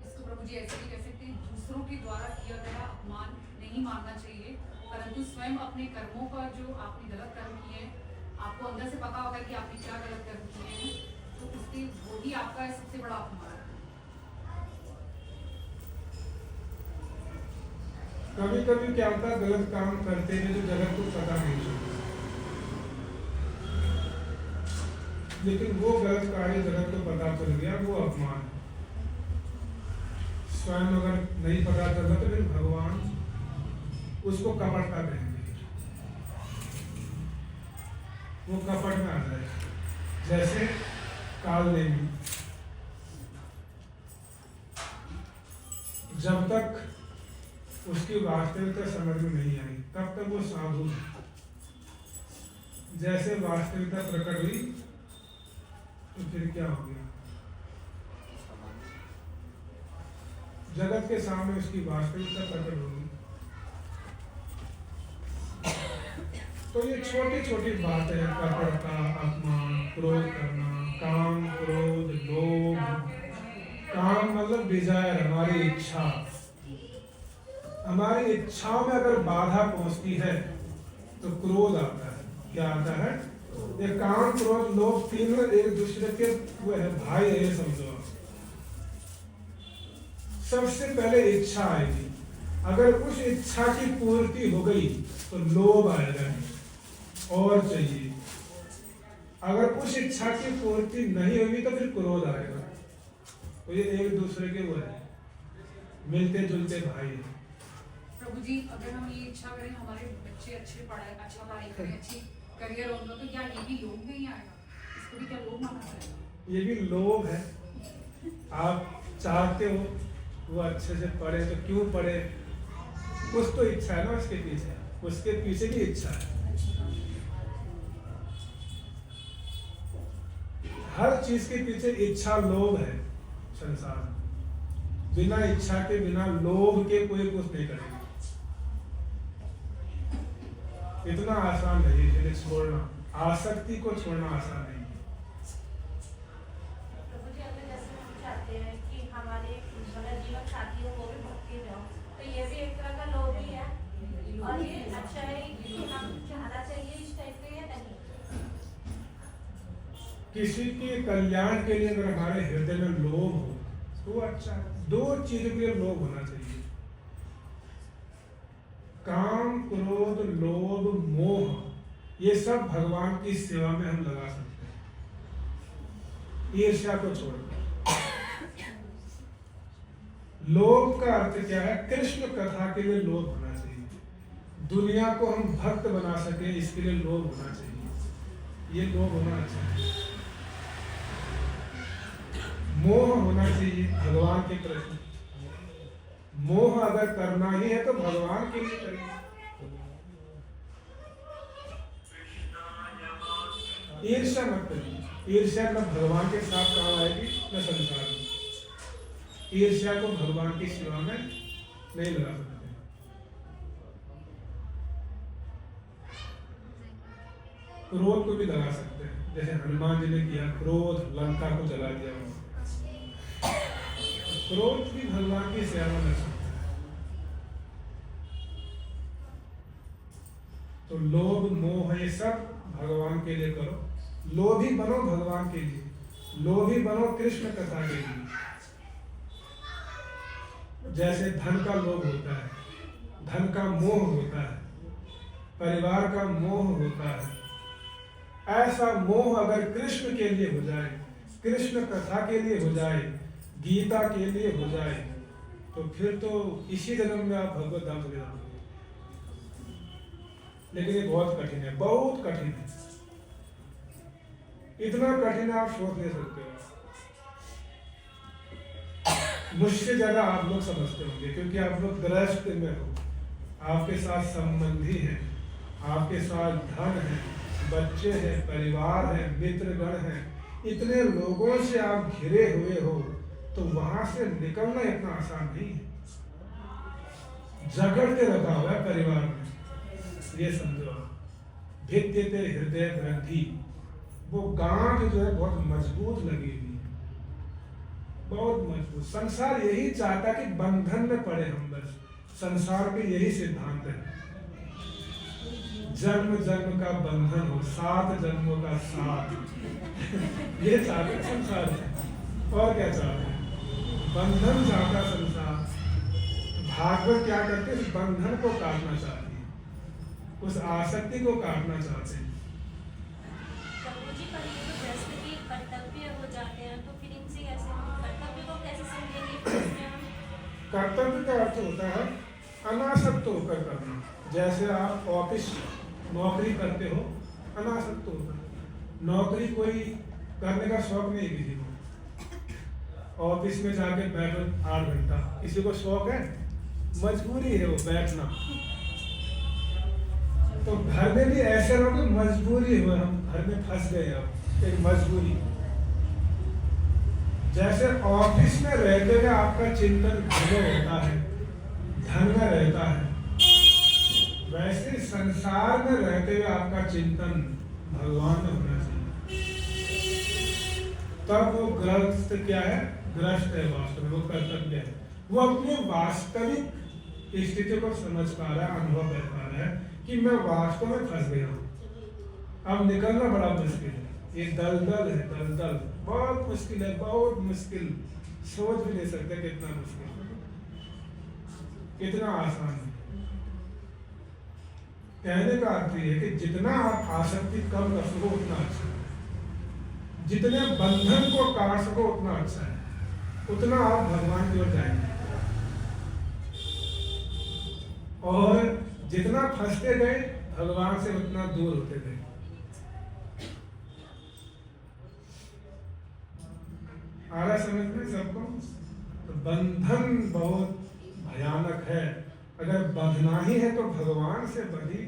इसको प्रभु जी ऐसे भी कह सकते हैं, दूसरों के द्वारा किया गया अपमान नहीं मानना चाहिए, परंतु स्वयं अपने कर्मों का, जो आपने गलत कर्म किए हैं, आपको अंदर से पता होगा कि आपने क्या गलत कर्म किए हैं, तो उसके वो ही आपका सबसे बड़ा अपमान है। कभी कभी क्या होता है, गलत काम करते हैं जो जगत को पता नहीं चलता, लेकिन वो गलत कार्य जगत को पता चल गया, वो अपमान है। स्वयं अगर नहीं पता चलता तो फिर भगवान उसको कपटता कहेंगे, वो कपट में आ जाएगा। जैसे कालनेमी, जब तक उसकी वास्तविकता समझ में नहीं आई तब तक वो साधु है। जैसे वास्तविकता प्रकट हुई तो फिर क्या हो गया, जगत के सामने उसकी वास्तविकता प्रकट होगी, तो ये छोटी छोटी बातें, कपटता, अपमान, क्रोध करना, काम, क्रोध, लोभ। काम मतलब डिजायर, हमारी इच्छा। हमारी इच्छाओं में अगर बाधा पहुंचती है तो क्रोध आता है। क्या आता है? ये काम, क्रोध, लोभ तीनों एक दूसरे के वो है, भाई है, ये समझो। सबसे पहले इच्छा आएगी, अगर उस इच्छा की पूर्ति हो गई तो लोभ आएगा और चाहिए। अगर उस इच्छा की पूर्ति नहीं होगी तो फिर क्रोध आएगा। तो ये एक दूसरे के वो है, मिलते जुलते भाई है। प्रभु जी, अगर हम ये इच्छा करें हमारे बच्चे अच्छा पढ़ाई करें, अच्छी करियर हो, तो क्या ये भी लोभ नहीं आएगा? इसको भी क्या लोभ माना जाएगा? ये भी लोभ है। आप चाहते हो वो अच्छे से पढ़े, तो क्यों पढ़े? कुछ तो इच्छा है ना उसके पीछे की इच्छा है। हर चीज के पीछे इच्छा, लोभ है संसार में। बिना इच्छा के, बिना लोभ के कोई कुछ नहीं करेगा। इतना आसान नहीं है इन्हें छोड़ना, आसक्ति को छोड़ना आसान नहीं है। प्रभु जी, अगर जैसे हम चाहते हैं कि हमारे जीवन साथियों को भी भक्ति जाओ, तो ये भी एक तरह का लोभ ही है। और ये अच्छा है कि हम चाहना चाहिए इस टाइप के या नहीं? किसी के कल्याण के लिए अगर हमारे हृदय में लोभ हो तो अच्छा है। दो चीजों के लिए लोभ होना चाहिए, काम, क्रोध, लोभ, मोह। ये सब भगवान की सेवा में हम लगा सकते हैं, ईर्ष्या को छोड़कर। लोभ का अर्थ क्या है? कृष्ण कथा के लिए लोभ होना चाहिए। दुनिया को हम भक्त बना सके, इसके लिए लोभ होना चाहिए। ये लोभ होना चाहिए। मोह होना चाहिए भगवान के प्रति। मोह अगर करना ही है तो भगवान के लिए करें। ईर्ष्या मत करिए। ईर्ष्या न भगवान के साथ काम आएगी न संसार में। ईर्ष्या को भगवान की सेवा में नहीं लगा सकते। क्रोध को भी लगा सकते हैं, जैसे हनुमान जी ने किया, क्रोध लंका को जला दिया। क्रोध भी भगवान की सेवा में सकता है। तो लोभ, मोह, ये सब भगवान के लिए करो। लोभी बनो भगवान के लिए, लोभी बनो कृष्ण कथा के लिए। जैसे धन का लोभ होता है, धन का मोह होता है, परिवार का मोह होता है, ऐसा मोह अगर कृष्ण के लिए हो जाए, कृष्ण कथा के लिए हो जाए, गीता के लिए हो जाए, तो फिर तो इसी जन्म में आप भगवत धाम चले जाओगे। लेकिन ये बहुत कठिन है, बहुत कठिन है। इतना कठिन आप सोच नहीं सकते हो। मुझसे ज्यादा आप लोग समझते होंगे, क्योंकि आप लोग गृहस्थ में हो, आपके साथ संबंधी हैं, आपके साथ धन है, बच्चे हैं, परिवार है, मित्रगण है, इतने लोगों से आप घिरे हुए हो, तो वहां से निकलना इतना आसान नहीं है। जकड़ के रखा हुआ है परिवार में, ये समझो। भिद्यते हृदय ग्रंथि, वो गांठ जो है बहुत मजबूत लगी हुई है, बहुत मजबूत। संसार यही चाहता कि बंधन में पड़े हम, बस संसार के यही सिद्धांत है। जन्म जन्म का बंधन हो, 7 जन्मों का साथ। ये चाहते संसार है, और क्या चाहते हैं? बंधन चाहता संसार। भागवत क्या करते हैं? बंधन को काटना चाहती है, उस आसक्ति को काटना चाहते हैं। प्रभु जी, पर ये तो जैसे कि कर्तव्य हो जाते हैं, तो फिर इनसे कैसे हम कर्तव्य को कैसे समझेंगे? कर्तव्य का अर्थ होता है अनासक्त होकर करना। जैसे आप ऑफिस नौकरी करते हो, अनासक्त होकर। नौकरी कोई करने का शौक नहीं किसी को। ऑफिस में जाके बैठो 8 घंटा, किसी को शौक है? मजबूरी है वो बैठना। तो घर में भी ऐसे रहो कि मजबूरी हो, हम घर में फंस गए, अब एक मजबूरी। जैसे ऑफिस में रहते हुए आपका चिंतन घर में रहता है, धन में रहता है, वैसे संसार में रहते हुए आपका चिंतन भगवान में होना चाहिए। तब वो ग्रस्त क्या है? ग्रस्त है वास्तव में, वो कर्तव्य है। वो अपनी वास्तविक स्थिति को समझ पा रहा है, अनुभव कर पा रहा है कि मैं वास्तव में फंस गया हूँ, अब निकलना बड़ा मुश्किल है। ये दलदल है, दलदल बहुत मुश्किल है, बहुत मुश्किल। सोच भी नहीं सकते कितना मुश्किल है, कितना आसान है। कहने का अर्थ ये है कि जितना आप आसक्ति कम कर सको उतना अच्छा है, जितने बंधन को काट सको उतना अच्छा है, उतना आप भगवान की ओर जाएंगे। और जितना फंसते गए भगवान से उतना दूर होते गए। आ रहा समझ में सबको? तो बंधन बहुत भयानक है। अगर बंधना ही है तो भगवान से बंधी।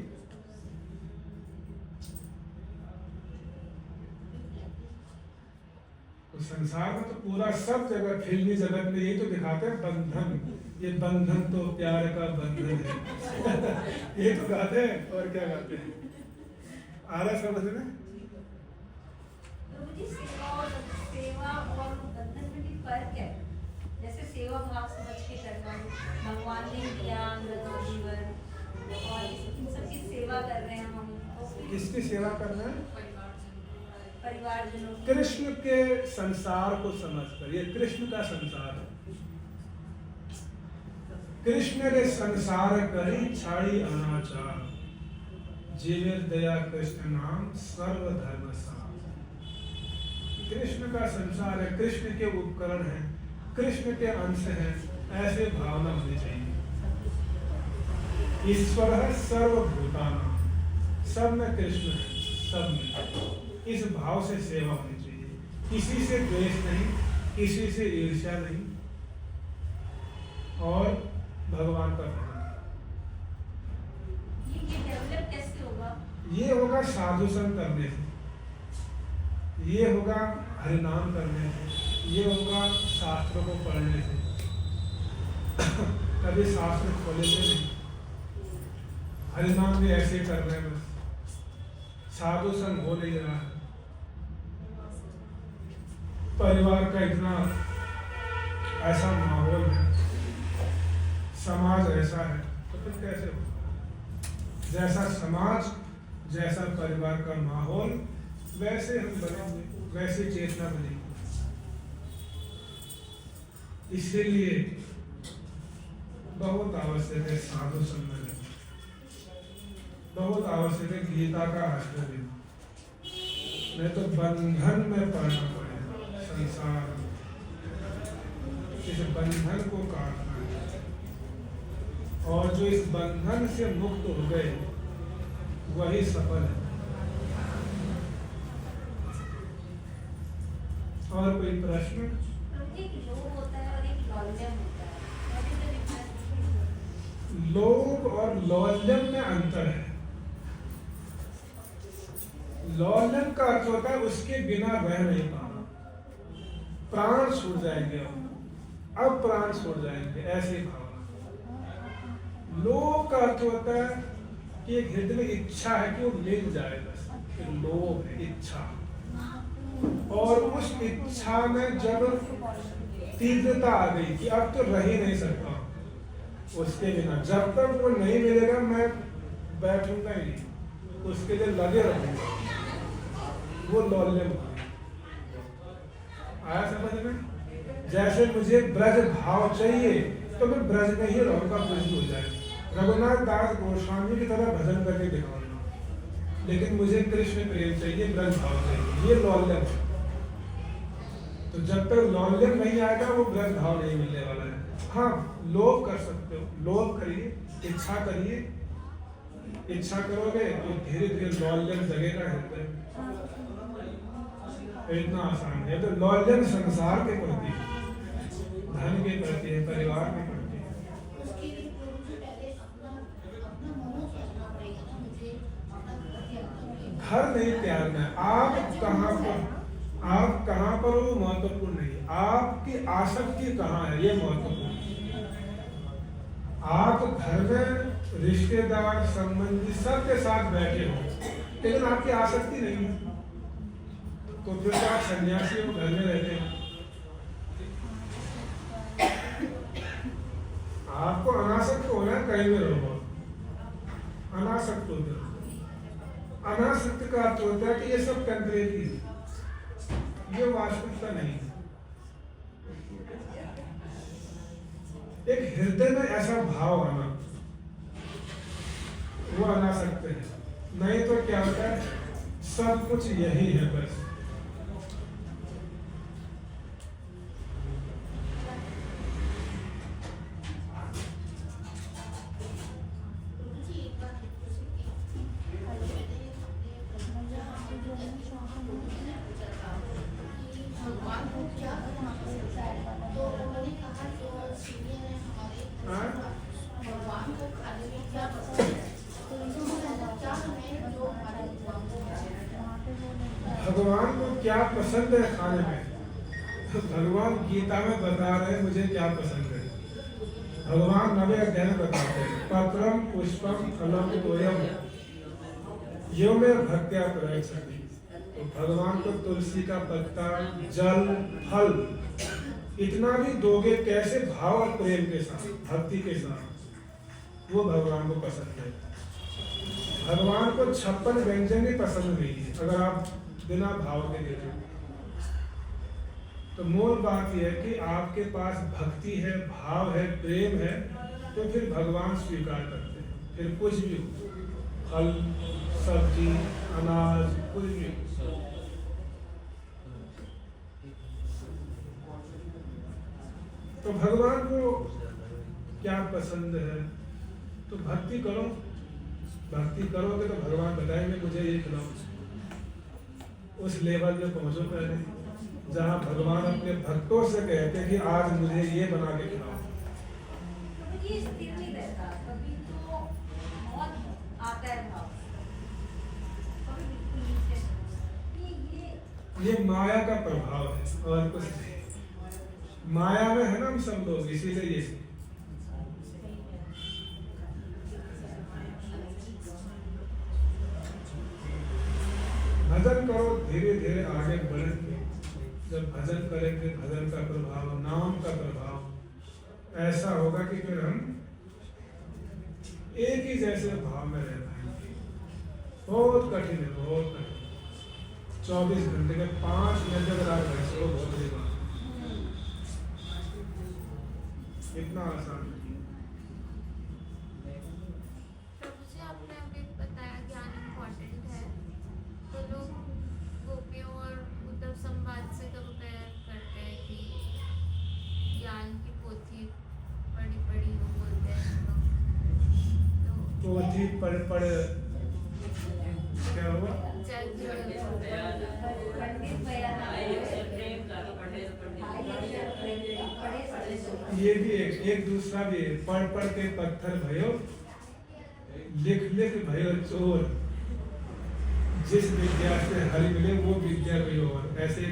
तो संसार में तो पूरा सब जगह, फिल्मी जगत में यही तो दिखाते हैं बंधन। ये बंधन तो प्यार का बंधन है। ये तो गाते हैं, और क्या गाते हैं? आ रहा समझ में? सेवा और बंधन में भी फर्क है। जैसे सेवा भाव समझ के करना, भगवान ने दिया जीवन और इन सब की सेवा कर रहे हैं हम। किसकी सेवा करना है? परिवारजनों। कृष्ण के संसार को समझकर, ये कृष्ण का संसार है। कृष्ण रे संसार करी छाड़ी अनाचार, जीवे दया कृष्ण नाम सर्वधर्म सार। कृष्ण का संसार है, कृष्ण के उपकरण है, कृष्ण के अंश है, ऐसे भावना होनी चाहिए। ईश्वर है सर्वभूतानां, सब में कृष्ण है, सब में। इस भाव से सेवा होनी चाहिए। किसी से द्वेष नहीं, किसी से ईर्ष्या नहीं, और भगवान का भजन। ये डेवलप कैसे होगा? ये होगा साधु संग करने से, ये होगा हरिनाम करने से, ये होगा शास्त्रों को पढ़ने से। कभी शास्त्र खोले से नहीं, हरिनाम भी ऐसे कर रहे हैं, बस साधु संग हो नहीं रहा है। परिवार का इतना ऐसा माहौल है, समाज ऐसा है, तो फिर कैसे होगा? जैसा समाज, जैसा परिवार का माहौल, वैसे हम बनेंगे, वैसे चेतना बनेगी। इसीलिए बहुत आवश्यक है साधु संग में, बहुत आवश्यक है गीता का आश्रय लेना, नहीं तो बंधन में पड़ना पड़ेगा। संसार इस बंधन को काटना है, और जो इस बंधन से मुक्त हो गए वही सफल है। और कोई प्रश्न? एक लोभ होता है और एक लौल्यम होता है। लोभ और लौल्यम में अंतर है। लौल्यम का अर्थ होता है उसके बिना रह नहीं पाना, प्राण छूट जाएंगे, अब प्राण छूट जाएंगे, ऐसी भावना। लोभ का अर्थ होता है कि एक हृदय में इच्छा है कि वो मिल जाए, बस लोभ है, इच्छा। और उस इच्छा में जब तीव्रता आ गई कि अब तो रह ही नहीं सकता उसके बिना, जब तक वो नहीं मिलेगा मैं बैठूंगा ही नहीं, उसके लिए लगे रहूंगा, वो लौल्यम आया समझ में? जैसे मुझे ब्रज भाव चाहिए तो मैं ब्रज में ही रहूंगा, ब्रज हो जाए। रघुनाथ दास गोस्वामी की तरह भजन करके दिखाऊंगा, लेकिन मुझे कृष्ण प्रेम चाहिए, ब्रज भाव चाहिए, ये लौल्यम है। तो जब तक लौल्यम नहीं आएगा वो ब्रज भाव नहीं मिलने वाला है। हाँ, लोभ कर सकते हो, लोभ करिए, इच्छा करिए, इच्छा करोगे तो धीरे धीरे लौल्यम जगेगा हृदय में। इतना आसान है। तो लौल्यम संसार के प्रति, धन के प्रति है, परिवार के प्रति है। घर नहीं त्यागना है। आप कहाँ पर हो महत्वपूर्ण नहीं, आपकी आसक्ति कहाँ है ये महत्वपूर्ण है। आप घर में रिश्तेदार संबंधी सबके साथ बैठे हो, लेकिन आपकी आसक्ति नहीं है, तो फिर तो आप सन्यासी हो, घर में रहते हैं। आपको अनासक्त होना है, कहीं में रहो, अनासक्त हो जाओ। अनासक्त का अर्थ होता है कि ये सब टेम्परेरी है, ये वास्तविकता नहीं है। एक हृदय में ऐसा भाव आना, वो अनासक्त है। नहीं तो क्या होता है, सब कुछ यही है बस। भगवान को क्या तो उन्होंने कहा जो सीनियर है हमारे, भगवान को खाने में क्या पसंद है, तो क्या हमें जो हमारे भगवान को क्या पसंद है खाने में, तो भगवान गीता में बता रहे हैं मुझे क्या पसंद है। भगवान नवे अध्याय में बताते हैं, पत्रम पुष्पम फलम तोयम यो में भक्त्या प्रयच्छति। तो भगवान को तुलसी का पत्ता, जल, फल इतना भी दोगे कैसे, भाव और प्रेम के साथ, भक्ति के साथ, वो भगवान को पसंद है। भगवान को 56 व्यंजन भी पसंद नहीं है अगर आप बिना भाव के देखें। तो मूल बात यह है कि आपके पास भक्ति है, भाव है, प्रेम है, तो फिर भगवान स्वीकार करते हैं। फिर कुछ भी हो, फल, सब्जी, अनाज, कुछ भी हो। तो भगवान को क्या पसंद है, तो भक्ति करो। भक्ति करोगे तो भगवान बताएंगे मुझे ये खिलाओ। उस लेवल में पहुंचो पहले, जहाँ भगवान अपने भक्तों से कहते हैं कि आज मुझे ये बना के खिलाओ। ये स्थिर नहीं रहता, कभी तो बहुत आता है भाव, कभी बिल्कुल नीचे। ये माया का प्रभाव है और कुछ नहीं। माया में है ना हम सब लोग, इसीलिए ये भजन करो, धीरे धीरे आगे बढ़ेंगे। जब भजन करेंगे, भजन का प्रभाव, नाम का प्रभाव ऐसा होगा कि फिर हम एक ही जैसे भाव में रह पाएंगे। बहुत कठिन है, बहुत कठिन। 24 घंटे में 5 मिनट अगर आप बैठो, बहुत बड़ी बात, इतना आसान नहीं। प्रभु जी, आपने अभी बताया ज्ञान इम्पोर्टेंट है, तो लोग गोपियों और उद्धव संवाद से कंपेयर करते हैं कि ज्ञान की पोथी पढ़ी पढ़ी वो बोलते हैं तो पोथी पढ़ पढ़ क्या हुआ, पंडित बयान ये भी एक दूसरा भी है। पढ़ पढ़ के पत्थर भयो, लिख लिख भयो चोर, जिस विद्या से हरि मिले वो विद्या कोई और। ऐसे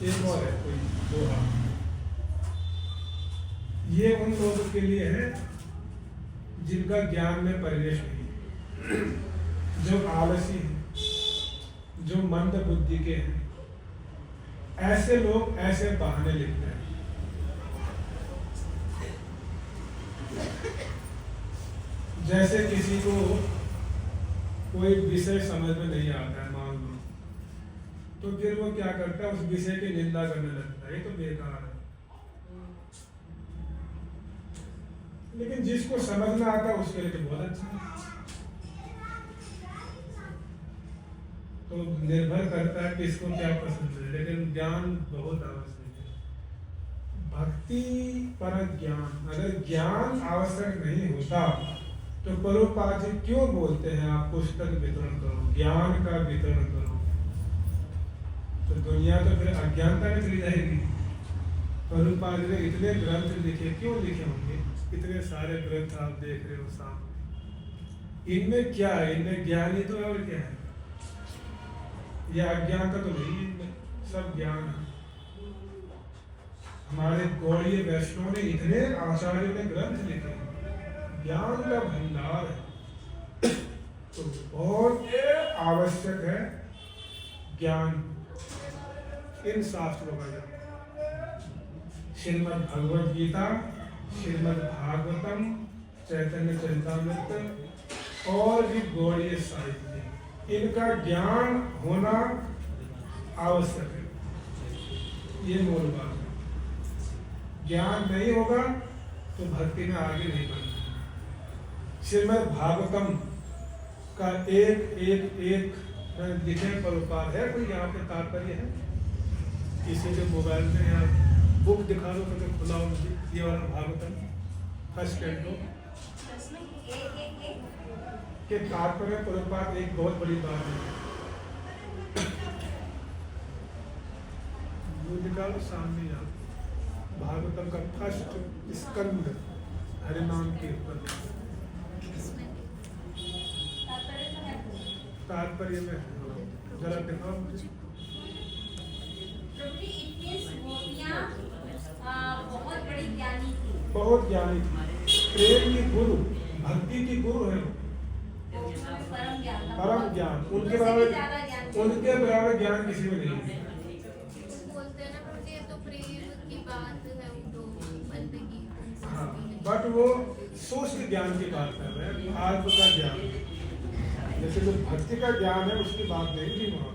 एक और है कोई दोहा, ये उन लोगों के लिए है जिनका ज्ञान में परिवेश नहीं, जो आलसी है, जो मंद बुद्धि के हैं। ऐसे लोग ऐसे बहाने लिखते हैं। जैसे किसी को कोई विषय समझ में नहीं आता है, मान लो, तो फिर वो क्या करता है, उस विषय की निंदा करने लगता है, ये तो बेकार है। लेकिन जिसको समझना आता है उसके लिए तो बहुत अच्छा है। तो निर्भर करता है कि इसको क्या पसंद है, लेकिन ज्ञान बहुत आवश्यक है। भक्ति पर ज्ञान, अगर ज्ञान आवश्यक नहीं होता तो प्रभुपाद जी क्यों बोलते हैं आप पुस्तक वितरण करो, ज्ञान का वितरण करो। तो दुनिया तो फिर अज्ञानता में चली जाएगी। प्रभुपाद जी ने इतने ग्रंथ लिखे, क्यों लिखे होंगे? इतने सारे ग्रंथ आप देख रहे हो सामने, इनमें क्या है? इनमें ज्ञान ही तो है, और क्या है? यह अज्ञानता तो नहीं है, इनमें सब ज्ञान है। हमारे गौड़ीय वैष्णव ने, इतने आचार्यों ने ग्रंथ लिखे, ज्ञान का भंडार है। तो बहुत आवश्यक है ज्ञान, इन शास्त्रों का ज्ञान। श्रीमद् भगवद गीता, श्रीमद् भागवतम, चैतन्य चरितामृत और भी गौड़ीय साहित्य, इनका ज्ञान होना आवश्यक है। ये मूल बात है। ज्ञान नहीं होगा तो भक्ति में आगे नहीं बढ़ना। श्रीमद् भागवतम का एक लिखे प्रभुपाद है, कोई यहाँ पे तात्पर्य है? किसी के मोबाइल में या बुक दिखा दो तो खुला हो मुझे, ये वाला भागवतम फर्स्ट कैंटो के तात्पर्य प्रभुपाद एक बहुत बड़ी बात है। वो निकालो सामने यहाँ, भागवतम का फर्स्ट स्कंद हरिनाम के ऊपर तात्पर्य में जरा दिखाओ मुझे। बहुत बड़ी ज्ञानी थी, बहुत ज्ञानी थी, प्रेम की गुरु, भक्ति की गुरु है, परम ज्ञान, परम ज्ञान। उनके बराबर ज्ञान किसी में नहीं है। बोलते हैं ना प्रभु जी, ये तो प्रेम की बात है, वो तो बंदगी हाँ, बट वो सूक्ष्म ज्ञान की बात कर रहे हैं, आत्म का ज्ञान। जैसे जो भक्ति का ज्ञान है उसकी बात नहीं थी वहां।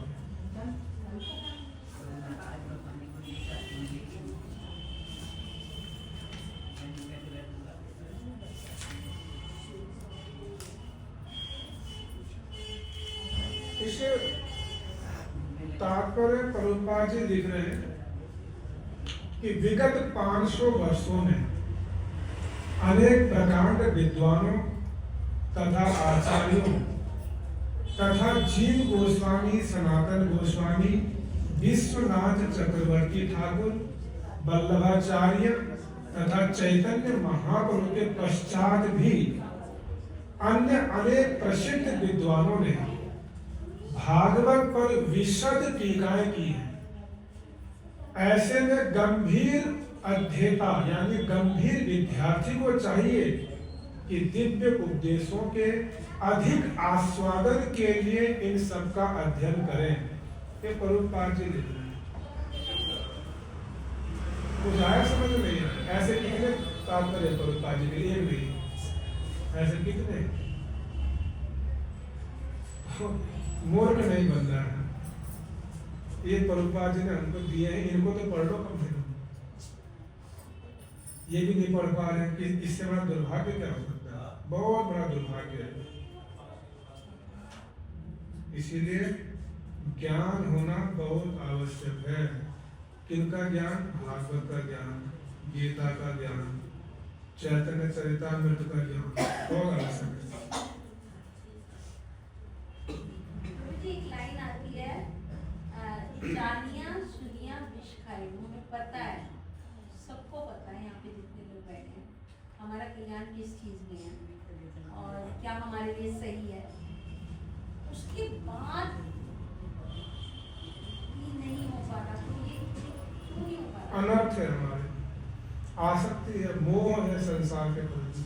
इसे तात्पर्य प्रभुपाद जी लिख रहे हैं कि विगत 500 वर्षों में अनेक प्रकांड विद्वानों तथा आचार्यों तथा जीव गोस्वामी, सनातन गोस्वामी, विश्वनाथ चक्रवर्ती ठाकुर, वल्लभाचार्य तथा चैतन्य महाप्रभु के पश्चात भी अन्य अनेक प्रसिद्ध विद्वानों ने भागवत पर विशद टीकाएं की हैं। ऐसे में गंभीर अध्येता यानी गंभीर विद्यार्थी को चाहिए कि दिव्य उपदेशों के अधिक आस्वादन के लिए इन सब का अध्ययन करें। ये प्रभुपाद जी लिख रहे हैं। कुछ आया समझ में नहीं आया? ऐसे कितने तात्पर्य प्रभुपाद जी के? एक नहीं, ऐसे कितने? मूर्ख नहीं बन रहा है। ये प्रभुपाद जी ने हमको दिए हैं, इनको तो पढ़ लो कम से कम। ये भी नहीं पढ़ पा रहे हैं कि इससे बड़ा दुर्भाग्य क्या हो सकता है? बहुत बड़ा दुर्भाग्य है। इसीलिए ज्ञान होना बहुत आवश्यक है। किनका ज्ञान? भागवत का ज्ञान, गीता का ज्ञान, चैतन्य चरितामृत का ज्ञान बहुत आवश्यक है। एक लाइन आती है, जानिया सुनिया विष खाए। हमें पता है, सबको पता है, यहाँ पे जितने लोग बैठे हैं, हमारा कल्याण किस चीज में है और क्या हमारे लिए सही है। उसके बाद भी नहीं हो पा रहा, तो ये क्यों नहीं हो पा रहा? अनर्थ है, हमारे आसक्ति है, मोह है संसार के प्रति।